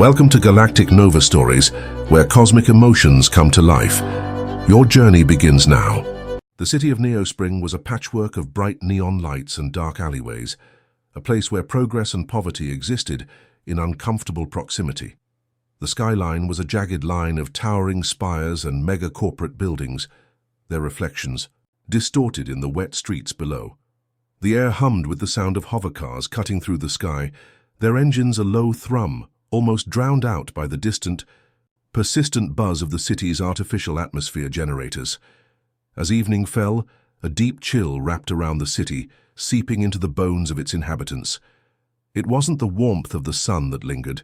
Welcome to Galactic Nova Stories, where cosmic emotions come to life. Your journey begins now. The city of Neospring was a patchwork of bright neon lights and dark alleyways, a place where progress and poverty existed in uncomfortable proximity. The skyline was a jagged line of towering spires and mega-corporate buildings, their reflections distorted in the wet streets below. The air hummed with the sound of hovercars cutting through the sky, their engines a low thrum, almost drowned out by the distant, persistent buzz of the city's artificial atmosphere generators. As evening fell, a deep chill wrapped around the city, seeping into the bones of its inhabitants. It wasn't the warmth of the sun that lingered,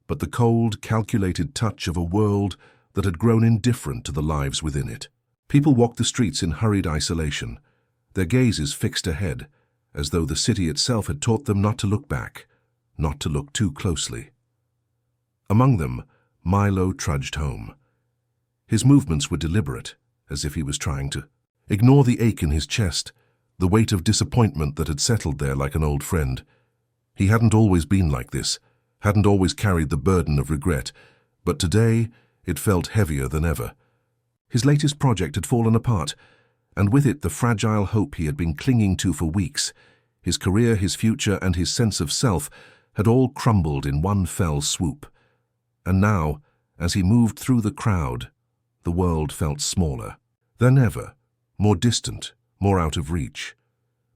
but the cold, calculated touch of a world that had grown indifferent to the lives within it. People walked the streets in hurried isolation, their gazes fixed ahead, as though the city itself had taught them not to look back, not to look too closely. Among them, Milo trudged home. His movements were deliberate, as if he was trying to ignore the ache in his chest, the weight of disappointment that had settled there like an old friend. He hadn't always been like this, hadn't always carried the burden of regret, but today it felt heavier than ever. His latest project had fallen apart, and with it the fragile hope he had been clinging to for weeks. His career, his future, and his sense of self had all crumbled in one fell swoop. And now, as he moved through the crowd, the world felt smaller than ever, more distant, more out of reach.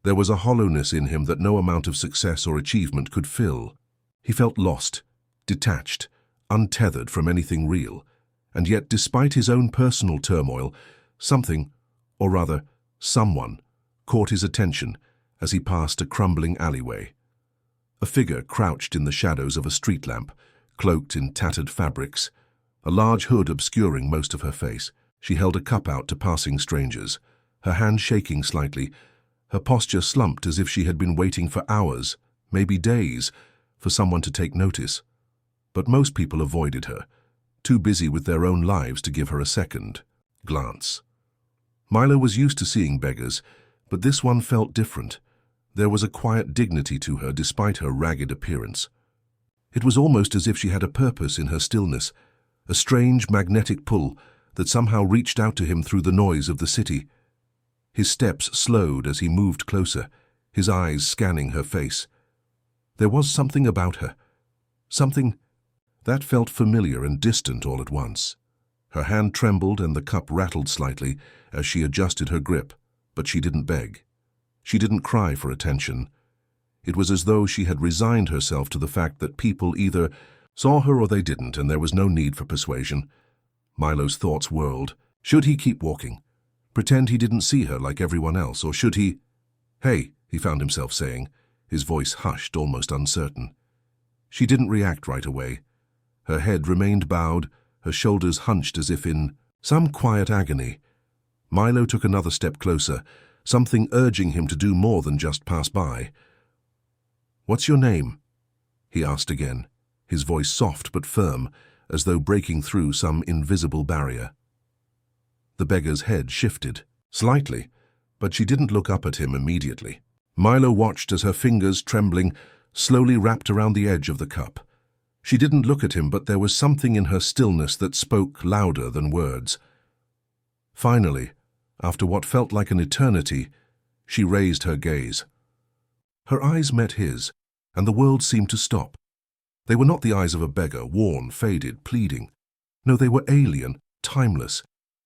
There was a hollowness in him that no amount of success or achievement could fill. He felt lost, detached, untethered from anything real, and yet despite his own personal turmoil, something, or rather, someone, caught his attention as he passed a crumbling alleyway. A figure crouched in the shadows of a street lamp, cloaked in tattered fabrics, a large hood obscuring most of her face. She held a cup out to passing strangers, her hand shaking slightly, her posture slumped as if she had been waiting for hours, maybe days, for someone to take notice. But most people avoided her, too busy with their own lives to give her a second glance. Milo was used to seeing beggars, but this one felt different. There was a quiet dignity to her despite her ragged appearance. It was almost as if she had a purpose in her stillness, a strange magnetic pull that somehow reached out to him through the noise of the city. His steps slowed as he moved closer, his eyes scanning her face. There was something about her, something that felt familiar and distant all at once. Her hand trembled and the cup rattled slightly as she adjusted her grip, but she didn't beg. She didn't cry for attention. It was as though she had resigned herself to the fact that people either saw her or they didn't, and there was no need for persuasion. Milo's thoughts whirled. Should he keep walking? Pretend he didn't see her like everyone else, or should he— "Hey," he found himself saying, his voice hushed, almost uncertain. She didn't react right away. Her head remained bowed, her shoulders hunched as if in some quiet agony. Milo took another step closer, something urging him to do more than just pass by. "What's your name?" he asked again, his voice soft but firm, as though breaking through some invisible barrier. The beggar's head shifted, slightly, but she didn't look up at him immediately. Milo watched as her fingers, trembling, slowly wrapped around the edge of the cup. She didn't look at him, but there was something in her stillness that spoke louder than words. Finally, after what felt like an eternity, she raised her gaze. Her eyes met his, and the world seemed to stop. They were not the eyes of a beggar, worn, faded, pleading. No, they were alien, timeless,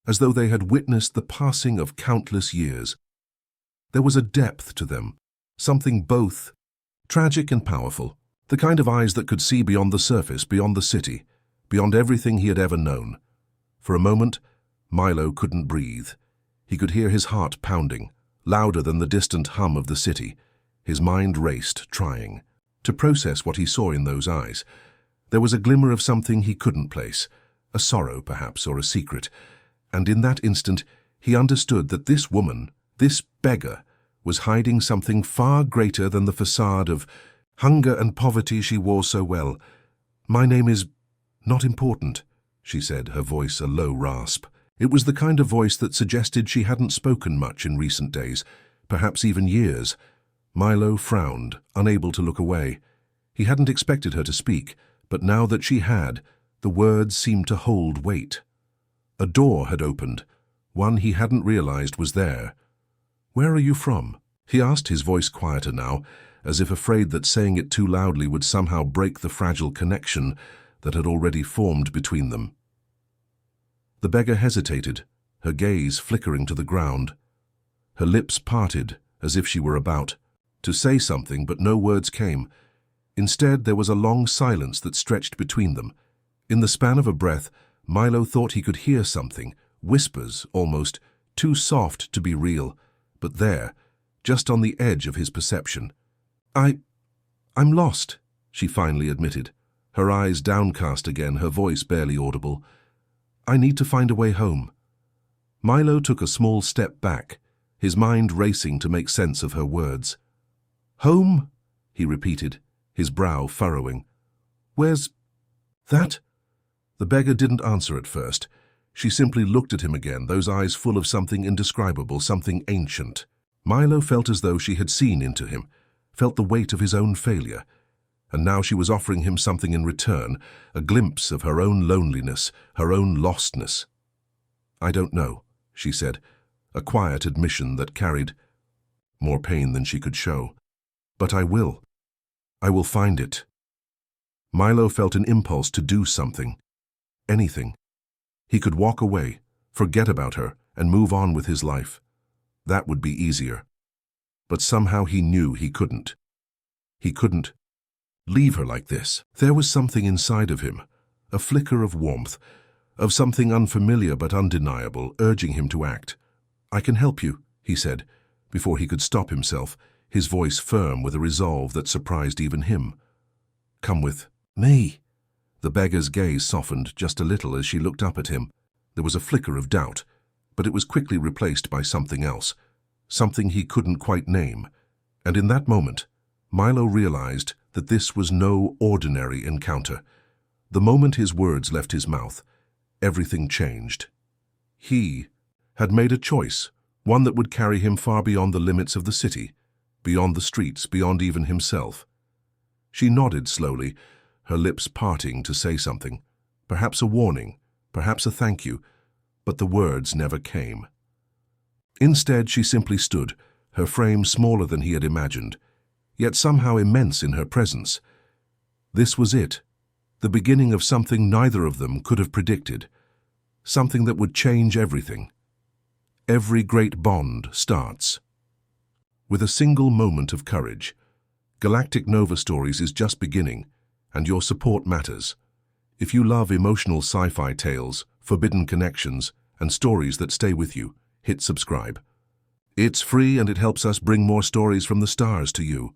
as though they had witnessed the passing of countless years. There was a depth to them, something both tragic and powerful, the kind of eyes that could see beyond the surface, beyond the city, beyond everything he had ever known. For a moment, Milo couldn't breathe. He could hear his heart pounding, louder than the distant hum of the city. His mind raced, trying to process what he saw in those eyes. There was a glimmer of something he couldn't place, a sorrow perhaps, or a secret, and in that instant he understood that this woman, this beggar, was hiding something far greater than the facade of hunger and poverty she wore so well. "My name is not important," she said, her voice a low rasp. It was the kind of voice that suggested she hadn't spoken much in recent days, perhaps even years. Milo frowned, unable to look away. He hadn't expected her to speak, But now that she had, the words seemed to hold weight. A door had opened, one he hadn't realized was there. "Where are you from?" he asked, his voice quieter now, as if afraid that saying it too loudly would somehow break the fragile connection that had already formed between them. The beggar hesitated, her gaze flickering to the ground. Her lips parted, as if she were about to say something, but no words came. Instead, there was a long silence that stretched between them. In the span of a breath, Milo thought he could hear something, whispers almost, too soft to be real, but there, just on the edge of his perception. I'm lost," she finally admitted, her eyes downcast again, her voice barely audible. "I need to find a way home." Milo took a small step back, his mind racing to make sense of her words. "Home?" he repeated, his brow furrowing. "Where's that?" The beggar didn't answer at first. She simply looked at him again, those eyes full of something indescribable, something ancient. Milo felt as though she had seen into him, felt the weight of his own failure, and now she was offering him something in return, a glimpse of her own loneliness, her own lostness. "I don't know," she said, a quiet admission that carried more pain than she could show. "But I will. I will find it." Milo felt an impulse to do something. Anything. He could walk away, forget about her, and move on with his life. That would be easier. But somehow he knew he couldn't. He couldn't leave her like this. There was something inside of him, a flicker of warmth, of something unfamiliar but undeniable, urging him to act. "I can help you," he said, before he could stop himself, his voice firm with a resolve that surprised even him. "Come with me." The beggar's gaze softened just a little as she looked up at him. There was a flicker of doubt, but it was quickly replaced by something else, something he couldn't quite name. And in that moment, Milo realized that this was no ordinary encounter. The moment his words left his mouth, everything changed. He had made a choice, one that would carry him far beyond the limits of the city, beyond the streets, beyond even himself. She nodded slowly, her lips parting to say something, perhaps a warning, perhaps a thank you, but the words never came. Instead, she simply stood, her frame smaller than he had imagined, yet somehow immense in her presence. This was it, the beginning of something neither of them could have predicted, something that would change everything. Every great bond starts with a single moment of courage. Galactic Nova Stories is just beginning, and your support matters. If you love emotional sci-fi tales, forbidden connections, and stories that stay with you, hit subscribe. It's free and it helps us bring more stories from the stars to you.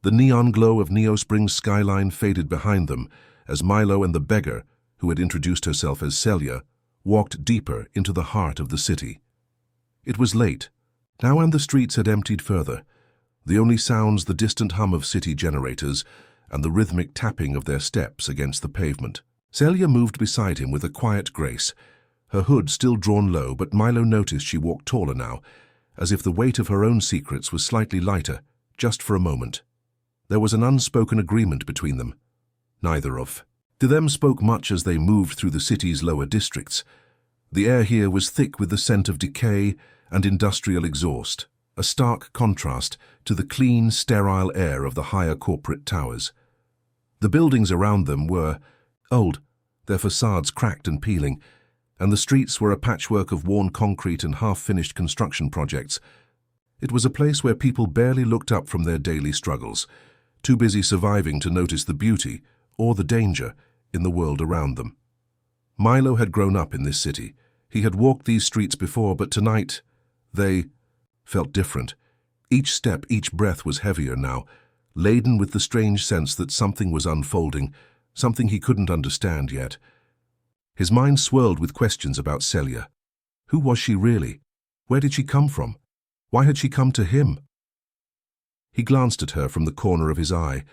The neon glow of Neospring's skyline faded behind them as Milo and the beggar, who had introduced herself as Celia, walked deeper into the heart of the city. It was late now, and the streets had emptied further, the only sounds the distant hum of city generators and the rhythmic tapping of their steps against the pavement. Celia moved beside him with a quiet grace, her hood still drawn low, but Milo noticed she walked taller now, as if the weight of her own secrets was slightly lighter, just for a moment. There was an unspoken agreement between them. Neither of them spoke much as they moved through the city's lower districts. The air here was thick with the scent of decay and industrial exhaust, a stark contrast to the clean, sterile air of the higher corporate towers. The buildings around them were old, their facades cracked and peeling, and the streets were a patchwork of worn concrete and half-finished construction projects. It was a place where people barely looked up from their daily struggles, too busy surviving to notice the beauty or the danger in the world around them. Milo had grown up in this city. He had walked these streets before, but tonight they felt different. Each step, each breath was heavier now, laden with the strange sense that something was unfolding, something he couldn't understand yet. His mind swirled with questions about Celia. Who was she really? Where did she come from? Why had she come to him? He glanced at her from the corner of his eye,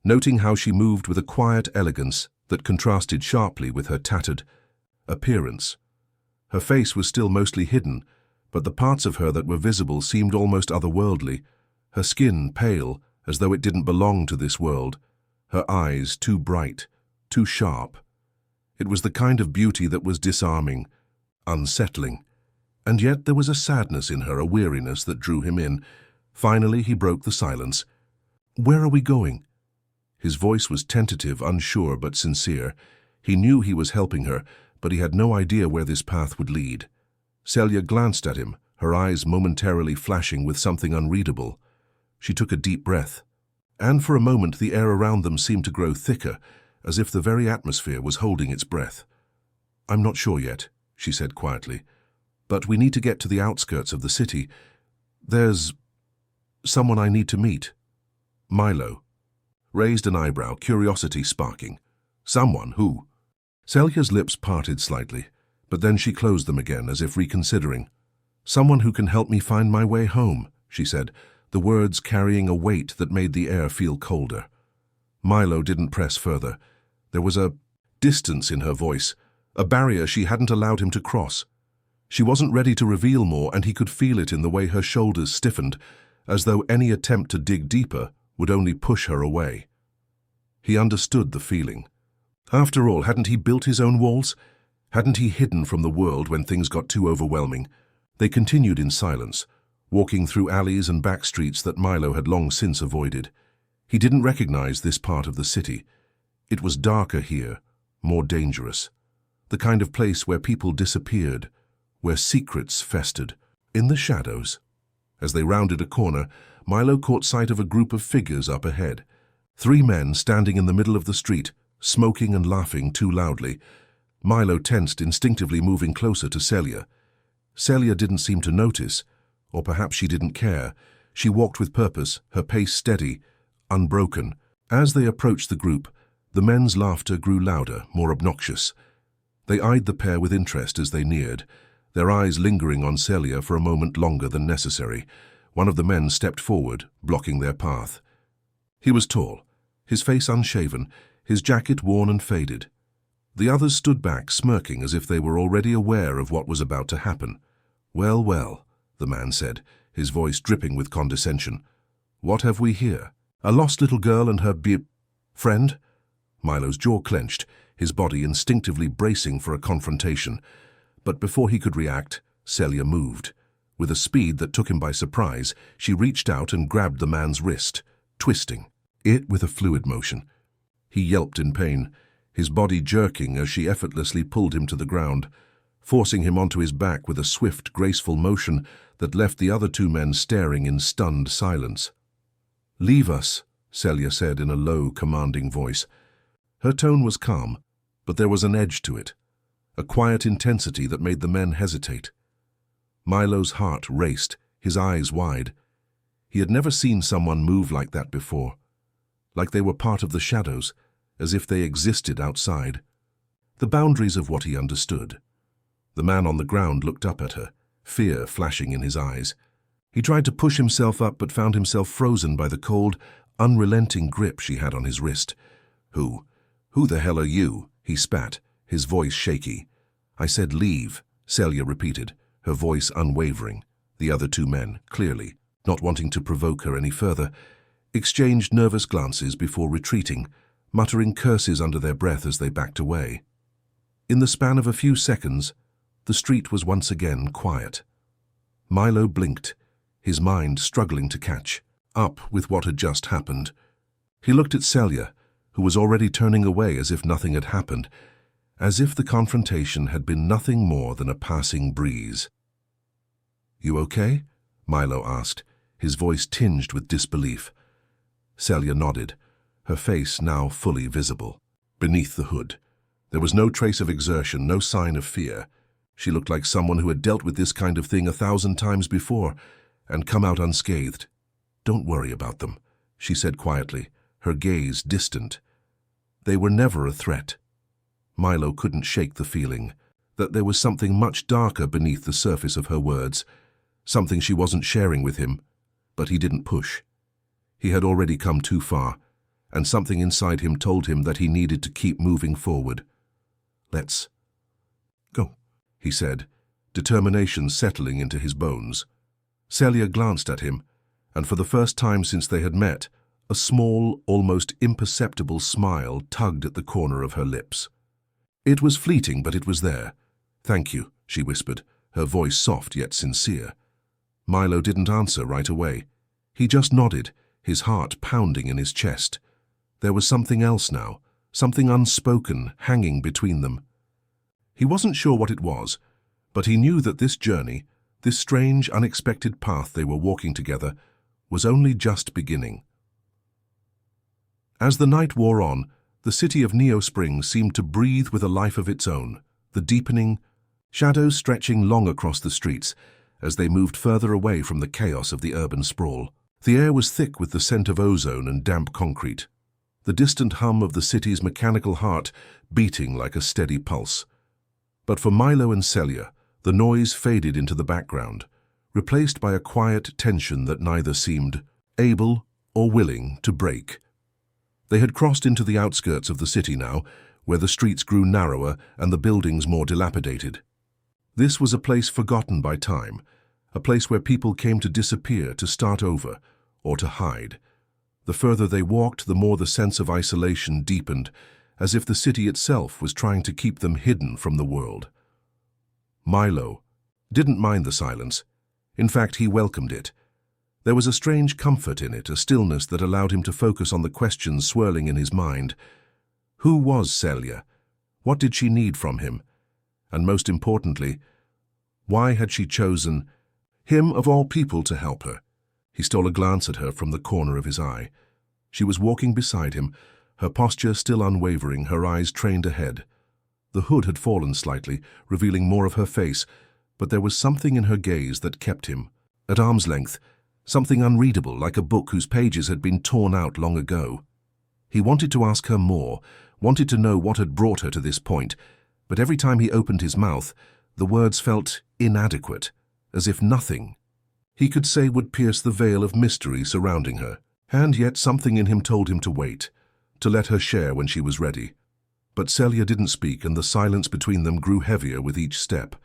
noting how she moved with a quiet elegance that contrasted sharply with her tattered appearance. Her face was still mostly hidden, but the parts of her that were visible seemed almost otherworldly, her skin pale as though it didn't belong to this world, her eyes too bright, too sharp. It was the kind of beauty that was disarming, unsettling. And yet there was a sadness in her, a weariness that drew him in. Finally, he broke the silence. "Where are we going?" His voice was tentative, unsure but sincere. He knew he was helping her, but he had no idea where this path would lead. Celia glanced at him, her eyes momentarily flashing with something unreadable. She took a deep breath, and for a moment the air around them seemed to grow thicker, as if the very atmosphere was holding its breath. "I'm not sure yet," she said quietly, "but we need to get to the outskirts of the city. There's someone I need to meet." Milo raised an eyebrow, curiosity sparking. "Someone who?" Celia's lips parted slightly, but then she closed them again as if reconsidering. "Someone who can help me find my way home," she said, the words carrying a weight that made the air feel colder. Milo didn't press further. There was a distance in her voice, a barrier she hadn't allowed him to cross. She wasn't ready to reveal more, and he could feel it in the way her shoulders stiffened, as though any attempt to dig deeper would only push her away. He understood the feeling. After all, hadn't he built his own walls? Hadn't he hidden from the world when things got too overwhelming? They continued in silence, walking through alleys and back streets that Milo had long since avoided. He didn't recognize this part of the city. It was darker here, more dangerous. The kind of place where people disappeared, where secrets festered. In the shadows, as they rounded a corner, Milo caught sight of a group of figures up ahead. 3 men standing in the middle of the street, smoking and laughing too loudly. Milo tensed, instinctively moving closer to Celia. Celia didn't seem to notice, or perhaps she didn't care. She walked with purpose, her pace steady, unbroken. As they approached the group, the men's laughter grew louder, more obnoxious. They eyed the pair with interest as they neared, their eyes lingering on Celia for a moment longer than necessary. One of the men stepped forward, blocking their path. He was tall, his face unshaven, his jacket worn and faded. The others stood back, smirking as if they were already aware of what was about to happen. "Well, well," the man said, his voice dripping with condescension. "What have we here? A lost little girl and her friend?" Milo's jaw clenched, his body instinctively bracing for a confrontation. But before he could react, Celia moved. With a speed that took him by surprise, she reached out and grabbed the man's wrist, twisting it with a fluid motion. He yelped in pain, his body jerking as she effortlessly pulled him to the ground, forcing him onto his back with a swift, graceful motion that left the other 2 men staring in stunned silence. "Leave us," Celia said in a low, commanding voice. Her tone was calm, but there was an edge to it, a quiet intensity that made the men hesitate. Milo's heart raced, his eyes wide. He had never seen someone move like that before, like they were part of the shadows, as if they existed outside. The boundaries of what he understood. The man on the ground looked up at her, fear flashing in his eyes. He tried to push himself up but found himself frozen by the cold, unrelenting grip she had on his wrist. Who the hell are you?" he spat, his voice shaky. "I said leave," Celia repeated, her voice unwavering. The other 2 men, clearly not wanting to provoke her any further, exchanged nervous glances before retreating, muttering curses under their breath as they backed away. In the span of a few seconds, the street was once again quiet. Milo blinked, his mind struggling to catch up with what had just happened. He looked at Celia, who was already turning away as if nothing had happened, as if the confrontation had been nothing more than a passing breeze. "You okay?" Milo asked, his voice tinged with disbelief. Celia nodded, her face now fully visible. Beneath the hood, there was no trace of exertion, no sign of fear. She looked like someone who had dealt with this kind of thing 1,000 times before and come out unscathed. "Don't worry about them," she said quietly, her gaze distant. They were never a threat. Milo couldn't shake the feeling that there was something much darker beneath the surface of her words, something she wasn't sharing with him, but he didn't push. He had already come too far, and something inside him told him that he needed to keep moving forward. "Let's go," he said, determination settling into his bones. Celia glanced at him, and for the first time since they had met, A small, almost imperceptible smile tugged at the corner of her lips. It was fleeting, but it was there. "Thank you," she whispered, her voice soft yet sincere. Milo didn't answer right away. He just nodded, his heart pounding in his chest. There was something else now, something unspoken, hanging between them. He wasn't sure what it was, but he knew that this journey, this strange, unexpected path they were walking together, was only just beginning. As the night wore on, the city of Neo Springs seemed to breathe with a life of its own, the deepening, shadows stretching long across the streets as they moved further away from the chaos of the urban sprawl. The air was thick with the scent of ozone and damp concrete, the distant hum of the city's mechanical heart beating like a steady pulse. But for Milo and Celia, the noise faded into the background, replaced by a quiet tension that neither seemed able or willing to break. They had crossed into the outskirts of the city now, where the streets grew narrower and the buildings more dilapidated. This was a place forgotten by time, a place where people came to disappear, to start over, or to hide. The further they walked, the more the sense of isolation deepened, as if the city itself was trying to keep them hidden from the world. Milo didn't mind the silence. In fact, he welcomed it. There was a strange comfort in it, a stillness that allowed him to focus on the questions swirling in his mind. Who was Celia? What did she need from him? And most importantly, why had she chosen him of all people to help her? He stole a glance at her from the corner of his eye. She was walking beside him, her posture still unwavering, her eyes trained ahead. The hood had fallen slightly, revealing more of her face, but there was something in her gaze that kept him at arm's length, something unreadable, like a book whose pages had been torn out long ago. He wanted to ask her more, wanted to know what had brought her to this point, but every time he opened his mouth, the words felt inadequate, as if nothing he could say would pierce the veil of mystery surrounding her. And yet something in him told him to wait, to let her share when she was ready. But Celia didn't speak, and the silence between them grew heavier with each step.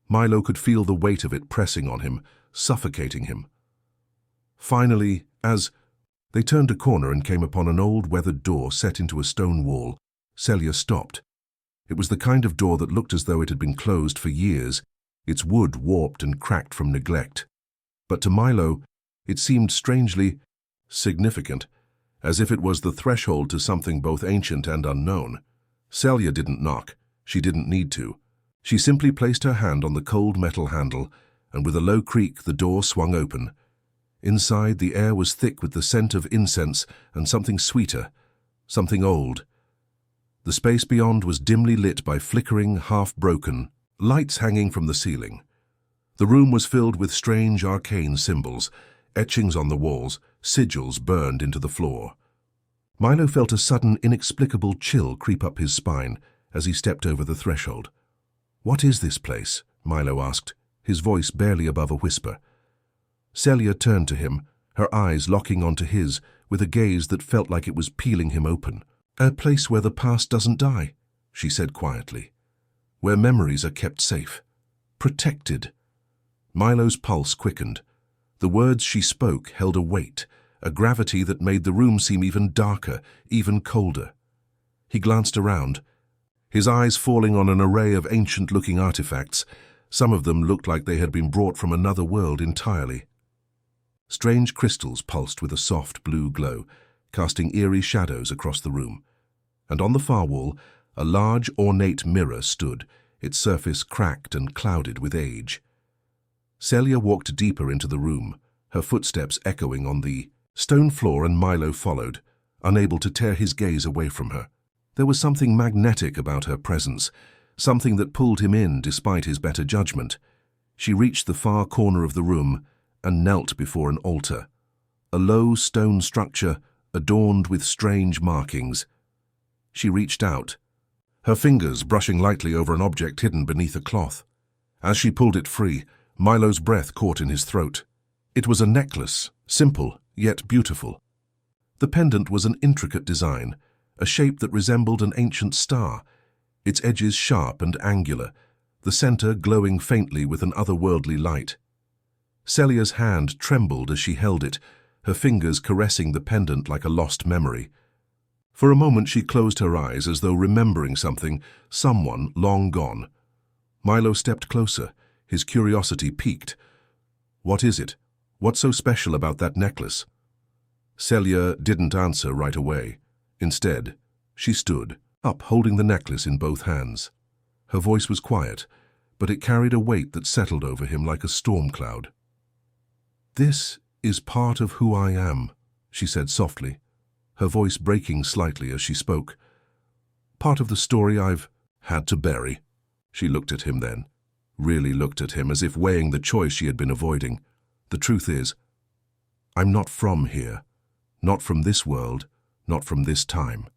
Milo could feel the weight of it pressing on him, suffocating him. Finally, as they turned a corner and came upon an old weathered door set into a stone wall, Celia stopped. It was the kind of door that looked as though it had been closed for years, its wood warped and cracked from neglect. But to Milo, it seemed strangely significant, as if it was the threshold to something both ancient and unknown. Celia didn't knock. She didn't need to. She simply placed her hand on the cold metal handle, and with a low creak the door swung open. Inside, the air was thick with the scent of incense and something sweeter, something old. The space beyond was dimly lit by flickering, half-broken lights hanging from the ceiling. The room was filled with strange arcane symbols, etchings on the walls, sigils burned into the floor. Milo felt a sudden, inexplicable chill creep up his spine as he stepped over the threshold. "What is this place?" Milo asked, his voice barely above a whisper. Celia turned to him, her eyes locking onto his with a gaze that felt like it was peeling him open. "A place where the past doesn't die," she said quietly. "Where memories are kept safe, protected." Milo's pulse quickened. The words she spoke held a weight, a gravity that made the room seem even darker, even colder. He glanced around, his eyes falling on an array of ancient-looking artifacts. Some of them looked like they had been brought from another world entirely. Strange crystals pulsed with a soft blue glow, casting eerie shadows across the room. And on the far wall, a large, ornate mirror stood, its surface cracked and clouded with age. Celia walked deeper into the room, her footsteps echoing on the stone floor, and Milo followed, unable to tear his gaze away from her. There was something magnetic about her presence, something that pulled him in despite his better judgment. She reached the far corner of the room and knelt before an altar, a low stone structure adorned with strange markings. She reached out, her fingers brushing lightly over an object hidden beneath a cloth. As she pulled it free, Milo's breath caught in his throat. It was a necklace, simple yet beautiful. The pendant was an intricate design, a shape that resembled an ancient star, its edges sharp and angular, the center glowing faintly with an otherworldly light. Celia's hand trembled as she held it, her fingers caressing the pendant like a lost memory. For a moment she closed her eyes as though remembering something, someone long gone. Milo stepped closer, his curiosity piqued. "What is it? What's so special about that necklace?" Celia didn't answer right away. Instead, she stood up, holding the necklace in both hands. Her voice was quiet, but it carried a weight that settled over him like a storm cloud. "This is part of who I am," she said softly, her voice breaking slightly as she spoke. "Part of the story I've had to bury." She looked at him then, really looked at him as if weighing the choice she had been avoiding. "The truth is, I'm not from here, not from this world, not from this time."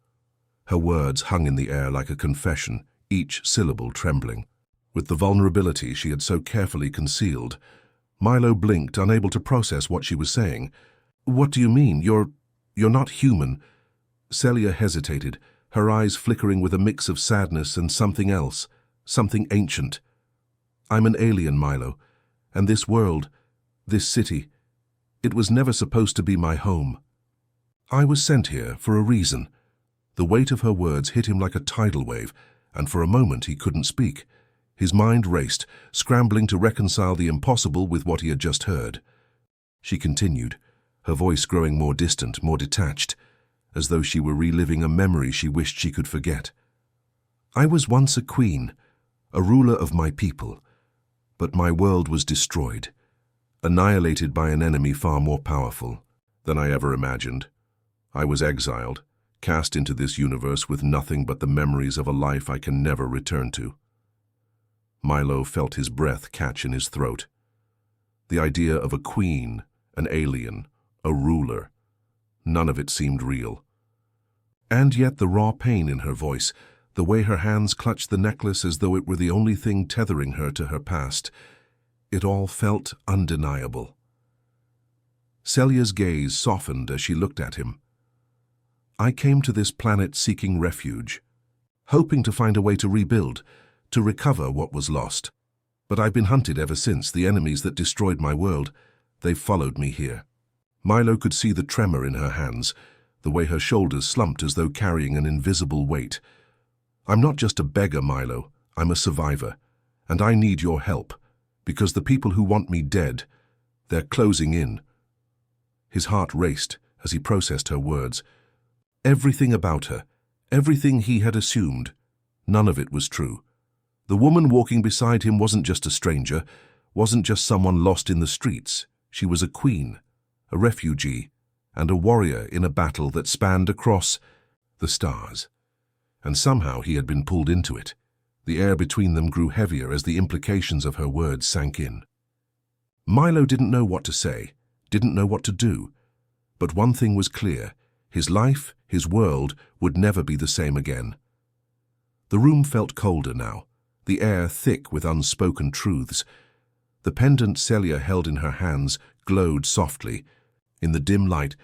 Her words hung in the air like a confession, each syllable trembling. With the vulnerability she had so carefully concealed, Milo blinked, unable to process what she was saying. "What do you mean? You're not human." Celia hesitated, her eyes flickering with a mix of sadness and something else, something ancient. "I'm an alien, Milo, and this world, this city, it was never supposed to be my home. I was sent here for a reason." The weight of her words hit him like a tidal wave, and for a moment he couldn't speak. His mind raced, scrambling to reconcile the impossible with what he had just heard. She continued, her voice growing more distant, more detached, as though she were reliving a memory she wished she could forget. "I was once a queen, a ruler of my people, but my world was destroyed, annihilated by an enemy far more powerful than I ever imagined. I was exiled, cast into this universe with nothing but the memories of a life I can never return to." Milo felt his breath catch in his throat. The idea of a queen, an alien, a ruler, none of it seemed real. And yet the raw pain in her voice, the way her hands clutched the necklace as though it were the only thing tethering her to her past, it all felt undeniable. Celia's gaze softened as she looked at him. "I came to this planet seeking refuge, hoping to find a way to rebuild, to recover what was lost. But I've been hunted ever since. The enemies that destroyed my world, they've followed me here." Milo could see the tremor in her hands, the way her shoulders slumped as though carrying an invisible weight. "I'm not just a beggar, Milo. I'm a survivor. And I need your help, because the people who want me dead, they're closing in." His heart raced as he processed her words. Everything about her, everything he had assumed, none of it was true. The woman walking beside him wasn't just a stranger, wasn't just someone lost in the streets. She was a queen, a refugee, and a warrior in a battle that spanned across the stars. And somehow he had been pulled into it. The air between them grew heavier as the implications of her words sank in. Milo didn't know what to say, didn't know what to do. But one thing was clear: his life, his world, would never be the same again. The room felt colder now, the air thick with unspoken truths. The pendant Celia held in her hands glowed softly, in the dim light,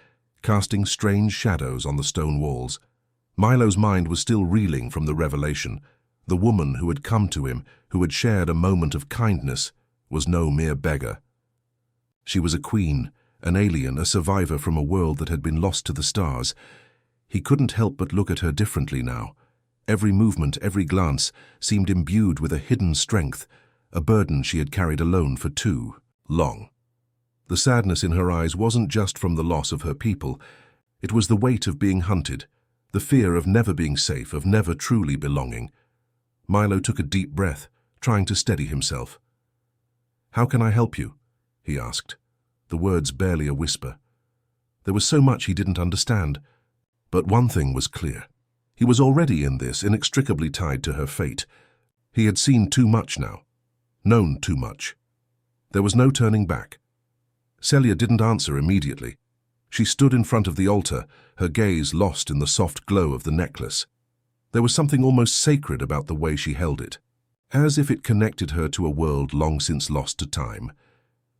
casting strange shadows on the stone walls. Milo's mind was still reeling from the revelation. The woman who had come to him, who had shared a moment of kindness, was no mere beggar. She was a queen, an alien, a survivor from a world that had been lost to the stars. He couldn't help but look at her differently now. Every movement, every glance seemed imbued with a hidden strength, a burden she had carried alone for too long. The sadness in her eyes wasn't just from the loss of her people. It was the weight of being hunted, the fear of never being safe, of never truly belonging. Milo took a deep breath, trying to steady himself. "How can I help you?" he asked, the words barely a whisper. There was so much he didn't understand, but one thing was clear. He was already in this, inextricably tied to her fate. He had seen too much now, known too much. There was no turning back. Celia didn't answer immediately. She stood in front of the altar, her gaze lost in the soft glow of the necklace. There was something almost sacred about the way she held it, as if it connected her to a world long since lost to time.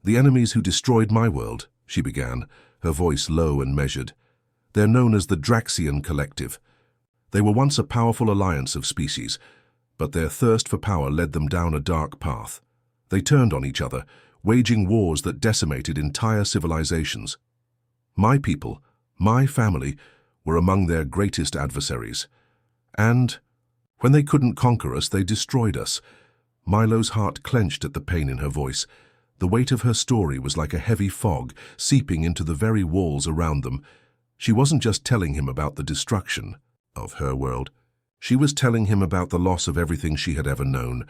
"The enemies who destroyed my world," she began, her voice low and measured. "They're known as the Draxian Collective. They were once a powerful alliance of species, but their thirst for power led them down a dark path. They turned on each other, waging wars that decimated entire civilizations. My people, my family, were among their greatest adversaries. And when they couldn't conquer us, they destroyed us. Milo's heart clenched at the pain in her voice. The weight of her story was like a heavy fog, seeping into the very walls around them. She wasn't just telling him about the destruction of her world. She was telling him about the loss of everything she had ever known.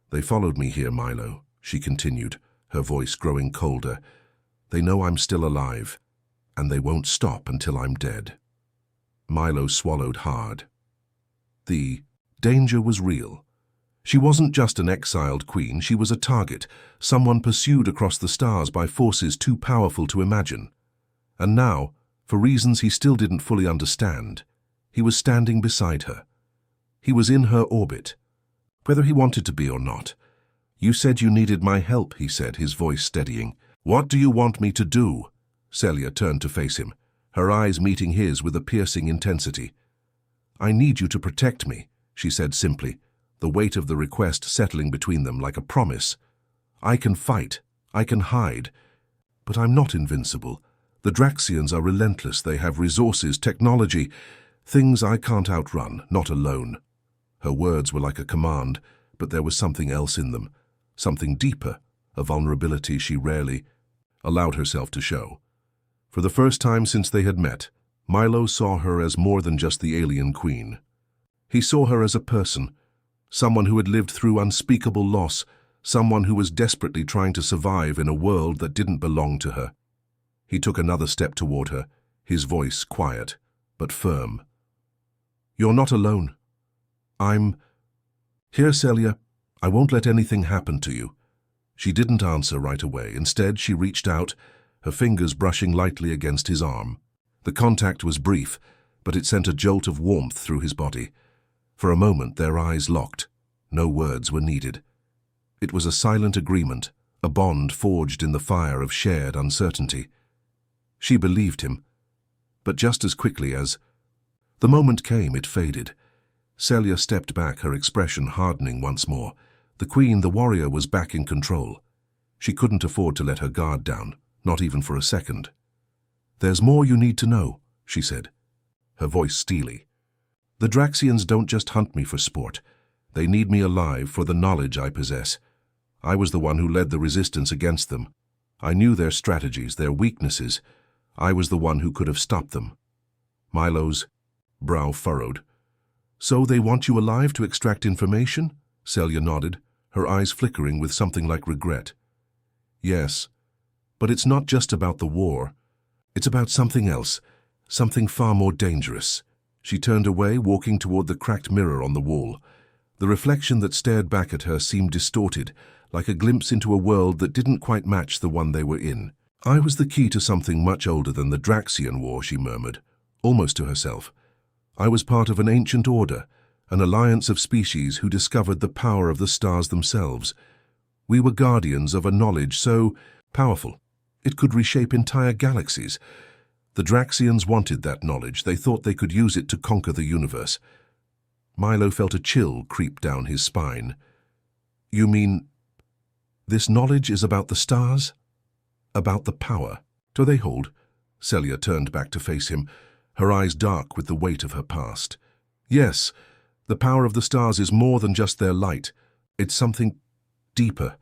They followed me here, Milo, she continued, her voice growing colder. They know I'm still alive, and they won't stop until I'm dead. Milo swallowed hard. The danger was real. She wasn't just an exiled queen, she was a target, someone pursued across the stars by forces too powerful to imagine. And now, for reasons he still didn't fully understand, he was standing beside her. He was in her orbit, whether he wanted to be or not. You said you needed my help, he said, his voice steadying. What do you want me to do? Celia turned to face him, her eyes meeting his with a piercing intensity. I need you to protect me, she said simply, the weight of the request settling between them like a promise. I can fight, I can hide, but I'm not invincible. The Draxians are relentless, they have resources, technology, things I can't outrun, not alone. Her words were like a command, but there was something else in them, something deeper, a vulnerability she rarely allowed herself to show. For the first time since they had met, Milo saw her as more than just the alien queen. He saw her as a person, someone who had lived through unspeakable loss, someone who was desperately trying to survive in a world that didn't belong to her. He took another step toward her, his voice quiet, but firm. You're not alone. I'm here, Celia. I won't let anything happen to you. She didn't answer right away. Instead, she reached out, her fingers brushing lightly against his arm. The contact was brief, but it sent a jolt of warmth through his body. For a moment, their eyes locked. No words were needed. It was a silent agreement, a bond forged in the fire of shared uncertainty. She believed him, but just as quickly as the moment came, it faded. Celia stepped back, her expression hardening once more. The queen, the warrior, was back in control. She couldn't afford to let her guard down, not even for a second. There's more you need to know, she said, her voice steely. The Draxians don't just hunt me for sport. They need me alive for the knowledge I possess. I was the one who led the resistance against them. I knew their strategies, their weaknesses. I was the one who could have stopped them. Milo's brow furrowed. So they want you alive to extract information? Celia nodded, her eyes flickering with something like regret. Yes, but it's not just about the war. It's about something else, something far more dangerous. She turned away, walking toward the cracked mirror on the wall. The reflection that stared back at her seemed distorted, like a glimpse into a world that didn't quite match the one they were in. I was the key to something much older than the Draxian War, she murmured, almost to herself. I was part of an ancient order, an alliance of species who discovered the power of the stars themselves. We were guardians of a knowledge so powerful, it could reshape entire galaxies. The Draxians wanted that knowledge. They thought they could use it to conquer the universe. Milo felt a chill creep down his spine. You mean this knowledge is about the stars? About the power? Do they hold? Celia turned back to face him, her eyes dark with the weight of her past. Yes, the power of the stars is more than just their light. It's something deeper.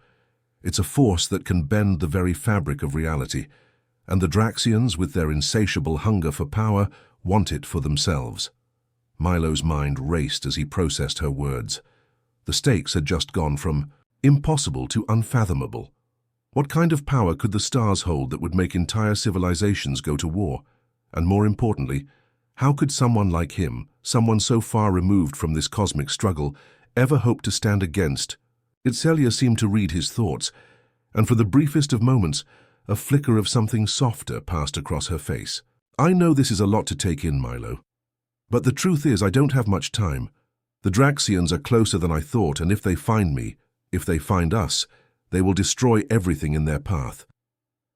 It's a force that can bend the very fabric of reality. And the Draxians, with their insatiable hunger for power, want it for themselves. Milo's mind raced as he processed her words. The stakes had just gone from impossible to unfathomable. What kind of power could the stars hold that would make entire civilizations go to war? And more importantly, how could someone like him, someone so far removed from this cosmic struggle, ever hope to stand against? Celia seemed to read his thoughts, and for the briefest of moments, a flicker of something softer passed across her face. I know this is a lot to take in, Milo. But the truth is, I don't have much time. The Draxians are closer than I thought, and if they find me, if they find us, they will destroy everything in their path.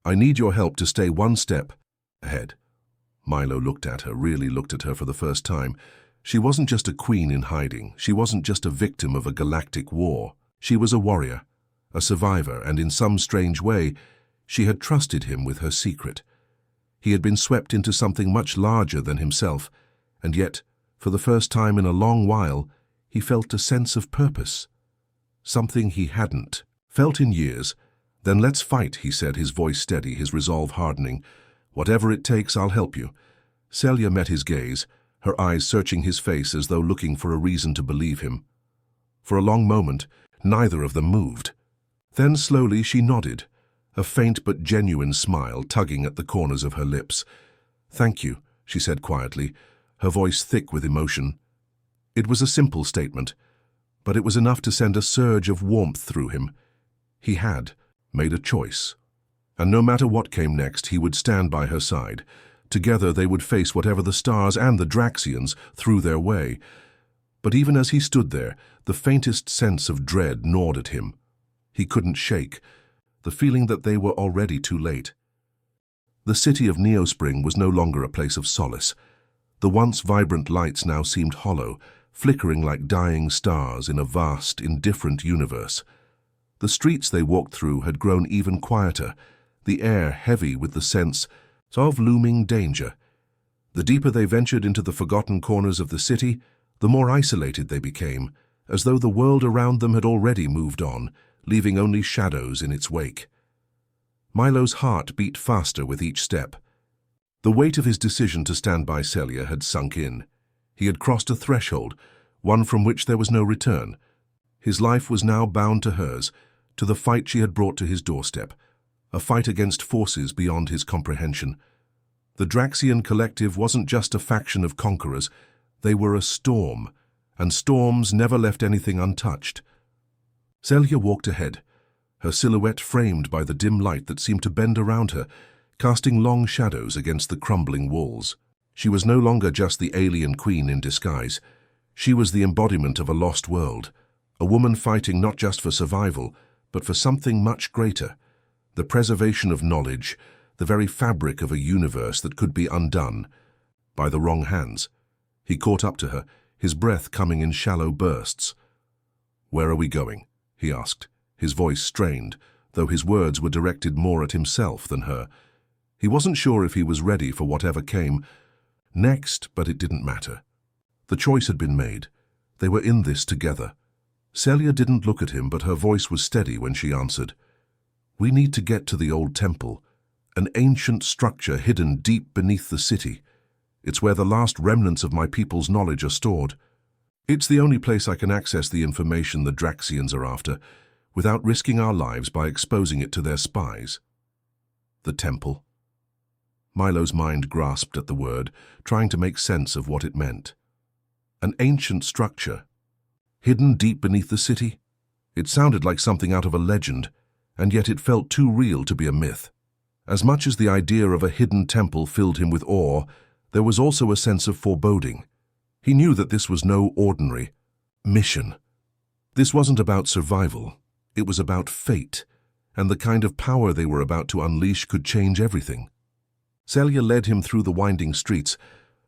I need your help to stay one step ahead. Milo looked at her, really looked at her for the first time. She wasn't just a queen in hiding. She wasn't just a victim of a galactic war. She was a warrior, a survivor, and in some strange way, she had trusted him with her secret. He had been swept into something much larger than himself, and yet, for the first time in a long while, he felt a sense of purpose. Something he hadn't felt in years. "Then let's fight," he said, his voice steady, his resolve hardening. "Whatever it takes, I'll help you." Celia met his gaze, her eyes searching his face as though looking for a reason to believe him. For a long moment, neither of them moved. Then slowly she nodded, a faint but genuine smile tugging at the corners of her lips. "Thank you," she said quietly, her voice thick with emotion. It was a simple statement, but it was enough to send a surge of warmth through him. He had made a choice, and no matter what came next, he would stand by her side. Together they would face whatever the stars and the Draxians threw their way. But even as he stood there, the faintest sense of dread gnawed at him. He couldn't shake the feeling that they were already too late. The city of Neospring was no longer a place of solace. The once vibrant lights now seemed hollow, flickering like dying stars in a vast, indifferent universe. The streets they walked through had grown even quieter, the air heavy with the sense of looming danger. The deeper they ventured into the forgotten corners of the city, the more isolated they became, as though the world around them had already moved on, leaving only shadows in its wake. Milo's heart beat faster with each step. The weight of his decision to stand by Celia had sunk in. He had crossed a threshold, one from which there was no return. His life was now bound to hers, to the fight she had brought to his doorstep, a fight against forces beyond his comprehension. The Draxian collective wasn't just a faction of conquerors, they were a storm, and storms never left anything untouched. Celia walked ahead, her silhouette framed by the dim light that seemed to bend around her, casting long shadows against the crumbling walls. She was no longer just the alien queen in disguise. She was the embodiment of a lost world, a woman fighting not just for survival, but for something much greater, the preservation of knowledge, the very fabric of a universe that could be undone by the wrong hands. He caught up to her, his breath coming in shallow bursts. "Where are we going?" he asked, his voice strained, though his words were directed more at himself than her. He wasn't sure if he was ready for whatever came next, but it didn't matter. The choice had been made. They were in this together. Celia didn't look at him, but her voice was steady when she answered. "We need to get to the old temple, an ancient structure hidden deep beneath the city. It's where the last remnants of my people's knowledge are stored. It's the only place I can access the information the Draxians are after, without risking our lives by exposing it to their spies." The temple. Milo's mind grasped at the word, trying to make sense of what it meant. An ancient structure, hidden deep beneath the city? It sounded like something out of a legend, and yet it felt too real to be a myth. As much as the idea of a hidden temple filled him with awe, there was also a sense of foreboding. He knew that this was no ordinary mission. This wasn't about survival. It was about fate, and the kind of power they were about to unleash could change everything. Celia led him through the winding streets,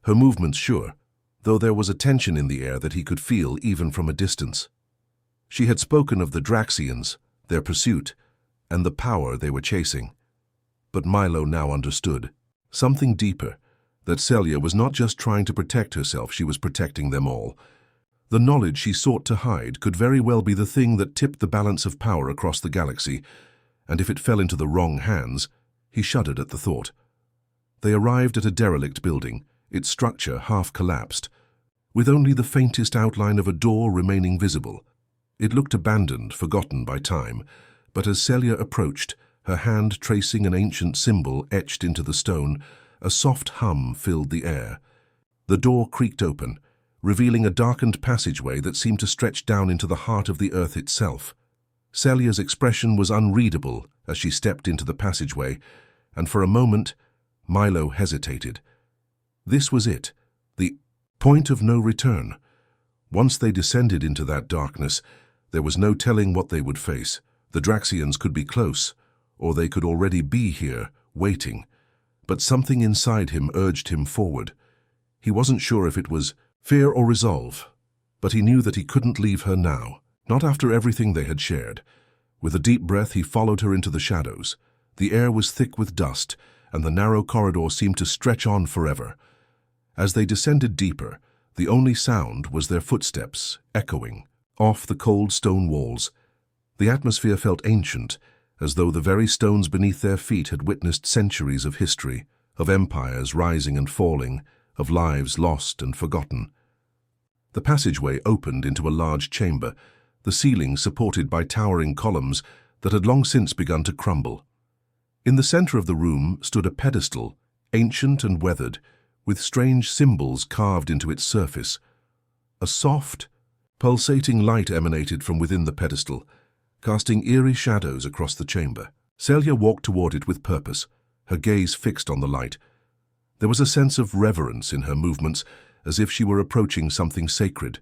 her movements sure, though there was a tension in the air that he could feel even from a distance. She had spoken of the Draxians, their pursuit, and the power they were chasing. But Milo now understood something deeper, that Celia was not just trying to protect herself, she was protecting them all. The knowledge she sought to hide could very well be the thing that tipped the balance of power across the galaxy, and if it fell into the wrong hands, he shuddered at the thought. They arrived at a derelict building, its structure half collapsed, with only the faintest outline of a door remaining visible. It looked abandoned, forgotten by time, but as Celia approached, her hand tracing an ancient symbol etched into the stone, a soft hum filled the air. The door creaked open, revealing a darkened passageway that seemed to stretch down into the heart of the earth itself. Celia's expression was unreadable as she stepped into the passageway, and for a moment, Milo hesitated. This was it, the point of no return. Once they descended into that darkness, there was no telling what they would face. The Draxians could be close, or they could already be here, waiting. But something inside him urged him forward. He wasn't sure if it was fear or resolve, but he knew that he couldn't leave her now, not after everything they had shared. With a deep breath, he followed her into the shadows. The air was thick with dust, and the narrow corridor seemed to stretch on forever. As they descended deeper, the only sound was their footsteps, echoing, off the cold stone walls. The atmosphere felt ancient, as though the very stones beneath their feet had witnessed centuries of history, of empires rising and falling, of lives lost and forgotten. The passageway opened into a large chamber, the ceiling supported by towering columns that had long since begun to crumble. In the center of the room stood a pedestal, ancient and weathered, with strange symbols carved into its surface. A soft, pulsating light emanated from within the pedestal, casting eerie shadows across the chamber. Celia walked toward it with purpose, her gaze fixed on the light. There was a sense of reverence in her movements, as if she were approaching something sacred.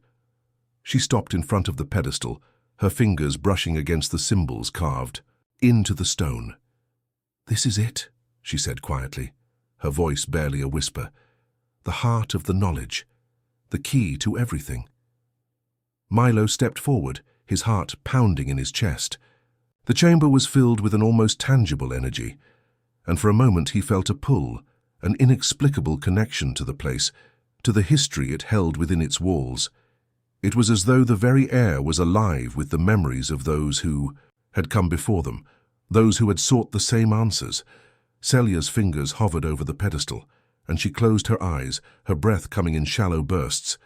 She stopped in front of the pedestal, her fingers brushing against the symbols carved into the stone. "This is it," she said quietly, her voice barely a whisper. "The heart of the knowledge, the key to everything." Milo stepped forward, his heart pounding in his chest. The chamber was filled with an almost tangible energy, and for a moment he felt a pull, an inexplicable connection to the place, to the history it held within its walls. It was as though the very air was alive with the memories of those who had come before them, those who had sought the same answers. Celia's fingers hovered over the pedestal, and she closed her eyes, her breath coming in shallow bursts.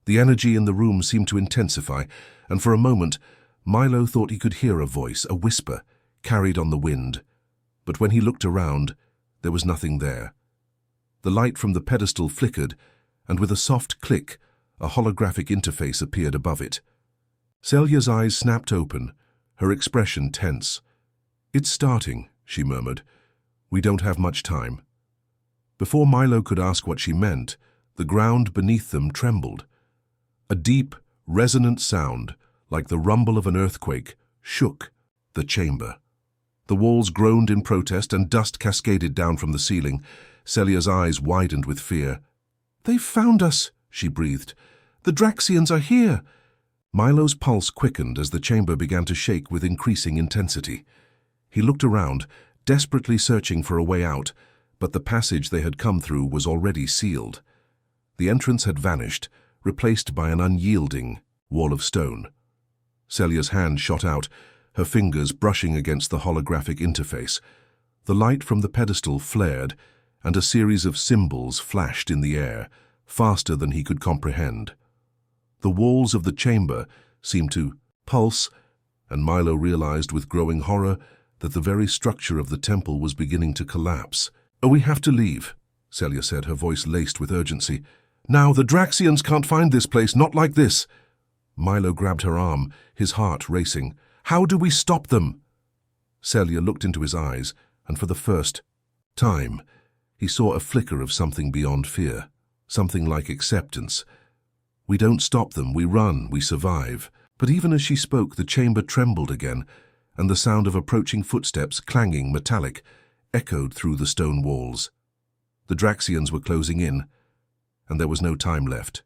The energy in the room seemed to intensify, and for a moment Milo thought he could hear a voice, a whisper, carried on the wind. But when he looked around, there was nothing there. The light from the pedestal flickered, and with a soft click, a holographic interface appeared above it. Celia's eyes snapped open, her expression tense. "It's starting," she murmured. "We don't have much time." Before Milo could ask what she meant, the ground beneath them trembled. A deep, resonant sound, like the rumble of an earthquake, shook the chamber. The walls groaned in protest and dust cascaded down from the ceiling. Celia's eyes widened with fear. "They've found us," she breathed. "The Draxians are here." Milo's pulse quickened as the chamber began to shake with increasing intensity. He looked around, desperately searching for a way out, but the passage they had come through was already sealed. The entrance had vanished, replaced by an unyielding wall of stone. Celia's hand shot out, her fingers brushing against the holographic interface. The light from the pedestal flared, and a series of symbols flashed in the air, faster than he could comprehend. The walls of the chamber seemed to pulse, and Milo realized with growing horror that the very structure of the temple was beginning to collapse. "Oh, we have to leave," Celia said, her voice laced with urgency. "Now, the Draxians can't find this place, not like this." Milo grabbed her arm, his heart racing. "How do we stop them?" Celia looked into his eyes, and for the first time, he saw a flicker of something beyond fear, something like acceptance. "We don't stop them, we run, we survive." But even as she spoke, the chamber trembled again, and the sound of approaching footsteps, clanging, metallic, echoed through the stone walls. The Draxians were closing in, and there was no time left.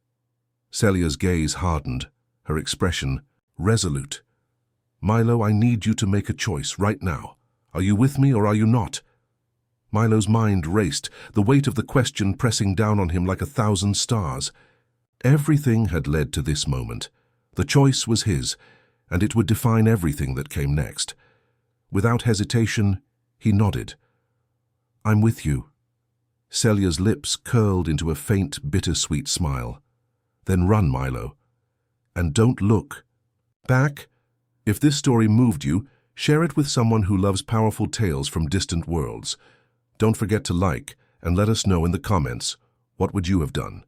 Celia's gaze hardened, her expression resolute. "Milo, I need you to make a choice right now. Are you with me or are you not?" Milo's mind raced, the weight of the question pressing down on him like 1,000 stars. Everything had led to this moment. The choice was his, and it would define everything that came next. Without hesitation, he nodded. "I'm with you." Celia's lips curled into a faint, bittersweet smile. "Then run, Milo. And don't look back. If this story moved you, share it with someone who loves powerful tales from distant worlds. Don't forget to like and let us know in the comments, what would you have done?